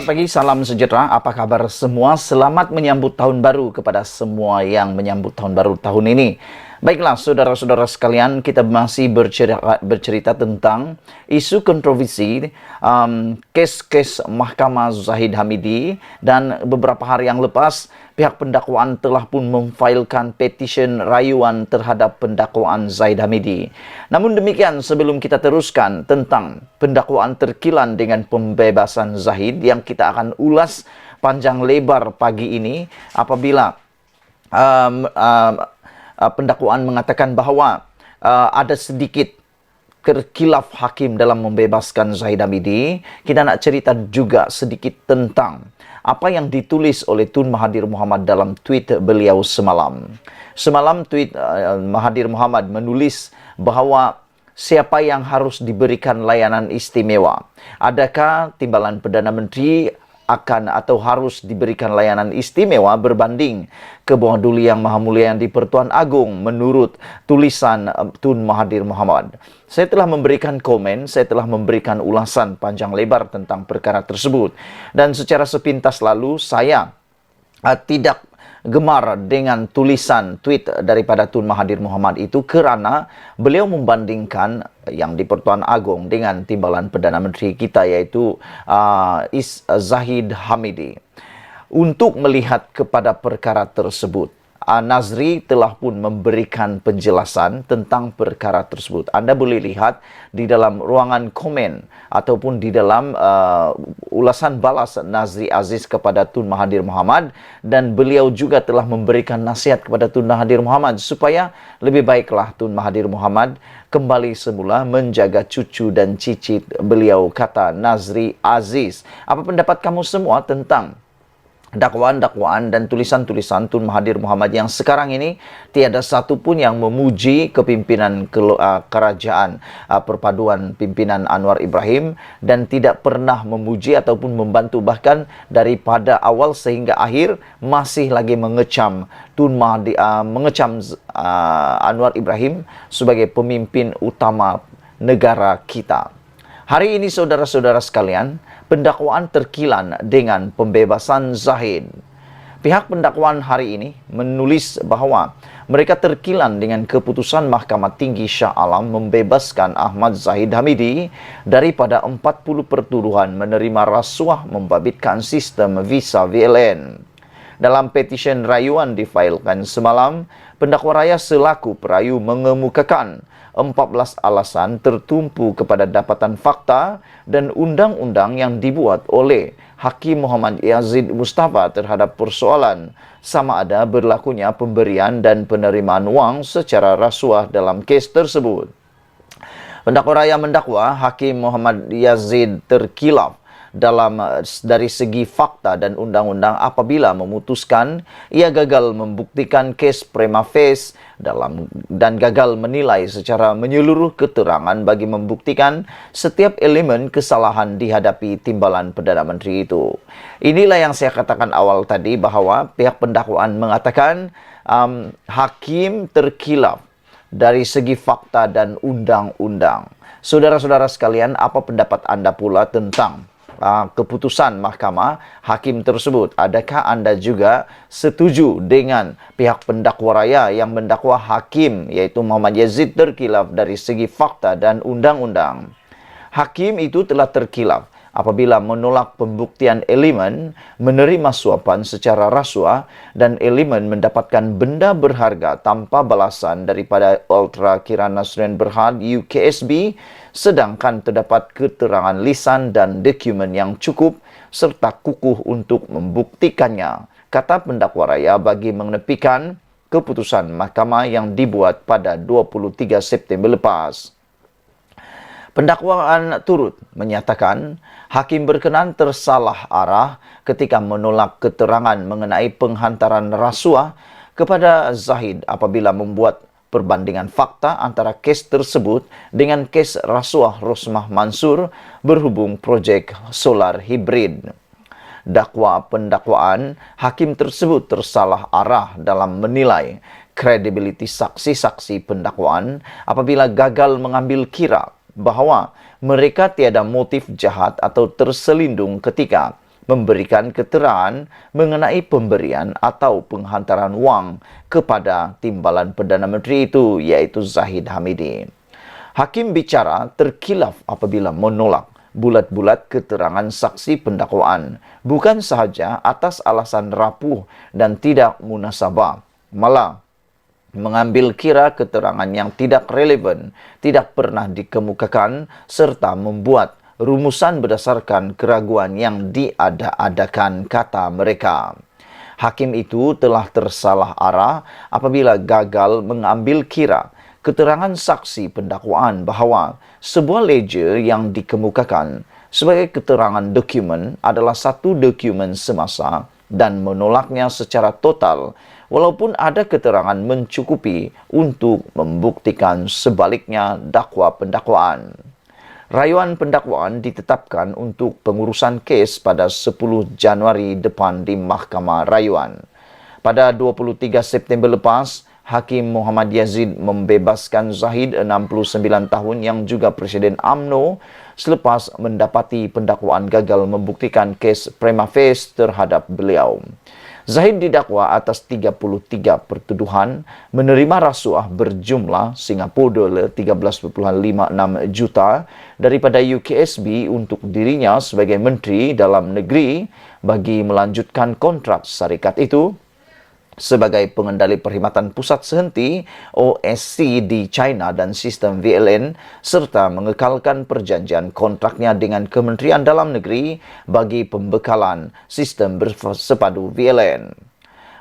pagi, salam sejahtera. Apa kabar semua? Selamat menyambut tahun baru kepada semua yang menyambut tahun baru tahun ini. Baiklah, saudara-saudara sekalian, kita masih bercerita tentang isu kontroversi kes Mahkamah Zahid Hamidi, dan beberapa hari yang lepas pihak pendakwaan telah pun memfailkan petisyen rayuan terhadap pendakwaan Zahid Hamidi. Namun demikian, sebelum kita teruskan tentang pendakwaan terkilan dengan pembebasan Zahid yang kita akan ulas panjang lebar pagi ini, apabila pendakwaan mengatakan bahwa ada sedikit terkilaf hakim dalam membebaskan Zahid Hamidi, kita nak cerita juga sedikit tentang apa yang ditulis oleh Tun Mahathir Mohamad dalam tweet beliau semalam. Semalam tweet Mahathir Mohamad menulis bahwa siapa yang harus diberikan layanan istimewa? Adakah timbalan Perdana Menteri akan atau harus diberikan layanan istimewa berbanding ke Bawah Duli Yang Maha Mulia yang di-Pertuan Agong menurut tulisan Tun Mahathir Mohamad. Saya telah memberikan komen, saya telah memberikan ulasan panjang lebar tentang perkara tersebut. Dan secara sepintas lalu saya tidak gemar dengan tulisan tweet daripada Tun Mahathir Mohamad itu kerana beliau membandingkan yang di Pertuan Agong dengan timbalan Perdana Menteri kita, yaitu Zahid Hamidi. Untuk melihat kepada perkara tersebut, Nazri telah pun memberikan penjelasan tentang perkara tersebut. Anda boleh lihat di dalam ruangan komen ataupun di dalam ulasan balas Nazri Aziz kepada Tun Mahathir Mohamad, dan beliau juga telah memberikan nasihat kepada Tun Mahathir Mohamad supaya lebih baiklah Tun Mahathir Mohamad kembali semula menjaga cucu dan cicit beliau, kata Nazri Aziz. Apa pendapat kamu semua tentang dakwaan-dakwaan dan tulisan-tulisan Tun Mahathir Mohamad yang sekarang ini tiada satu pun yang memuji kepimpinan kerajaan perpaduan pimpinan Anwar Ibrahim, dan tidak pernah memuji ataupun membantu, bahkan daripada awal sehingga akhir masih lagi mengecam Anwar Ibrahim sebagai pemimpin utama negara kita. Hari ini saudara-saudara sekalian, pendakwaan terkilan dengan pembebasan Zahid. Pihak pendakwaan hari ini menulis bahwa mereka terkilan dengan keputusan Mahkamah Tinggi Shah Alam membebaskan Ahmad Zahid Hamidi daripada 40 pertuduhan menerima rasuah membabitkan sistem visa VLN. Dalam petisyen rayuan difailkan semalam, pendakwa raya selaku perayu mengemukakan 14 alasan tertumpu kepada dapatan fakta dan undang-undang yang dibuat oleh Hakim Muhammad Yazid Mustafa terhadap persoalan sama ada berlakunya pemberian dan penerimaan wang secara rasuah dalam kes tersebut. Pendakwa raya mendakwa Hakim Muhammad Yazid terkilaf dari segi fakta dan undang-undang apabila memutuskan ia gagal membuktikan kes prima facie dan gagal menilai secara menyeluruh keterangan bagi membuktikan setiap elemen kesalahan dihadapi timbalan Perdana Menteri itu. Inilah yang saya katakan awal tadi, bahwa pihak pendakwaan mengatakan hakim terkilaf dari segi fakta dan undang-undang. Saudara-saudara sekalian, apa pendapat Anda pula tentang keputusan mahkamah hakim tersebut? Adakah Anda juga setuju dengan pihak pendakwa raya yang mendakwa hakim, yaitu Muhammad Yazid, terkilaf dari segi fakta dan undang-undang? Hakim itu telah terkilaf apabila menolak pembuktian elemen menerima suapan secara rasuah dan elemen mendapatkan benda berharga tanpa balasan daripada Ultra Kirana Suren Berhad UKSB, sedangkan terdapat keterangan lisan dan dokumen yang cukup serta kukuh untuk membuktikannya, kata pendakwa raya bagi menepikan keputusan mahkamah yang dibuat pada 23 September lepas. Pendakwaan turut menyatakan hakim berkenan tersalah arah ketika menolak keterangan mengenai penghantaran rasuah kepada Zahid apabila membuat perbandingan fakta antara kes tersebut dengan kes rasuah Rosmah Mansur berhubung projek solar hibrid. Dakwa pendakwaan hakim tersebut tersalah arah dalam menilai kredibiliti saksi-saksi pendakwaan apabila gagal mengambil kira bahawa mereka tiada motif jahat atau terselindung ketika memberikan keterangan mengenai pemberian atau penghantaran wang kepada timbalan Perdana Menteri itu, yaitu Zahid Hamidi. Hakim bicara terkilaf apabila menolak bulat-bulat keterangan saksi pendakwaan, bukan sahaja atas alasan rapuh dan tidak munasabah, malah mengambil kira keterangan yang tidak relevan, tidak pernah dikemukakan, serta membuat rumusan berdasarkan keraguan yang diada-adakan, kata mereka. Hakim itu telah tersalah arah apabila gagal mengambil kira keterangan saksi pendakwaan bahawa sebuah ledger yang dikemukakan sebagai keterangan dokumen adalah satu dokumen semasa dan menolaknya secara total, walaupun ada keterangan mencukupi untuk membuktikan sebaliknya dakwa pendakwaan. Rayuan pendakwaan ditetapkan untuk pengurusan kes pada 10 Januari depan di Mahkamah Rayuan. Pada 23 September lepas, Hakim Muhammad Yazid membebaskan Zahid 69 tahun yang juga Presiden UMNO selepas mendapati pendakwaan gagal membuktikan kes prima facie terhadap beliau. Zahid didakwa atas 33 pertuduhan menerima rasuah berjumlah Singapura dolar 13.56 juta daripada UKSB untuk dirinya sebagai Menteri Dalam Negeri bagi melanjutkan kontrak syarikat itu sebagai pengendali perkhidmatan pusat sehenti OSC di China dan sistem VLN, serta mengekalkan perjanjian kontraknya dengan Kementerian Dalam Negeri bagi pembekalan sistem bersepadu VLN.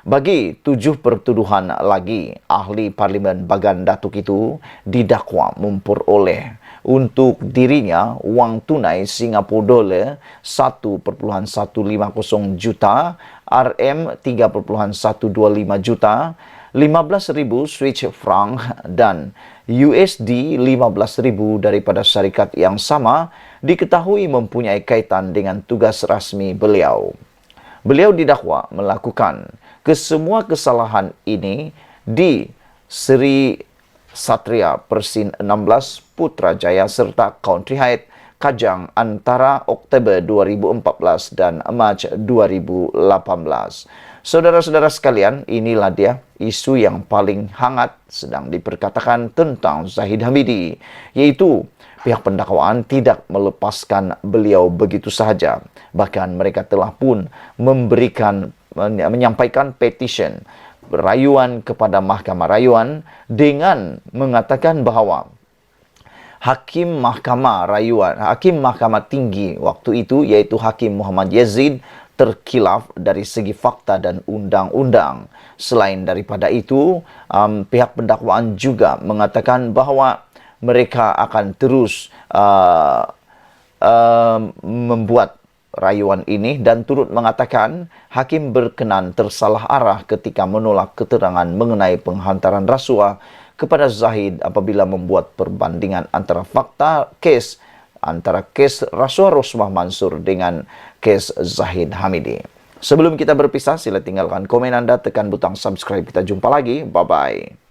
Bagi 7 pertuduhan lagi, ahli Parlimen Bagan Datuk itu didakwa memperoleh untuk dirinya wang tunai Singapura dolar 1.150 juta, RM 3.125 juta, 15,000 Swiss franc dan USD 15,000 daripada syarikat yang sama diketahui mempunyai kaitan dengan tugas rasmi beliau. Beliau didakwa melakukan kesemua kesalahan ini di Seri Satria Persin 16 Putrajaya serta Country Heights Kajang antara Oktober 2014 dan Mac 2018. Saudara-saudara sekalian, inilah dia isu yang paling hangat sedang diperkatakan tentang Zahid Hamidi, yaitu pihak pendakwaan tidak melepaskan beliau begitu sahaja. Bahkan mereka telah pun menyampaikan petition rayuan kepada Mahkamah Rayuan dengan mengatakan bahawa Hakim Mahkamah Tinggi waktu itu, yaitu Hakim Muhammad Yazid, terkilaf dari segi fakta dan undang-undang. Selain daripada itu, pihak pendakwaan juga mengatakan bahawa mereka akan terus membuat rayuan ini dan turut mengatakan hakim berkenan tersalah arah ketika menolak keterangan mengenai penghantaran rasuah kepada Zahid apabila membuat perbandingan antara fakta kes antara kes rasuah Rosmah Mansur dengan kes Zahid Hamidi. Sebelum kita berpisah, sila tinggalkan komen Anda, tekan butang subscribe. Kita jumpa lagi. Bye-bye.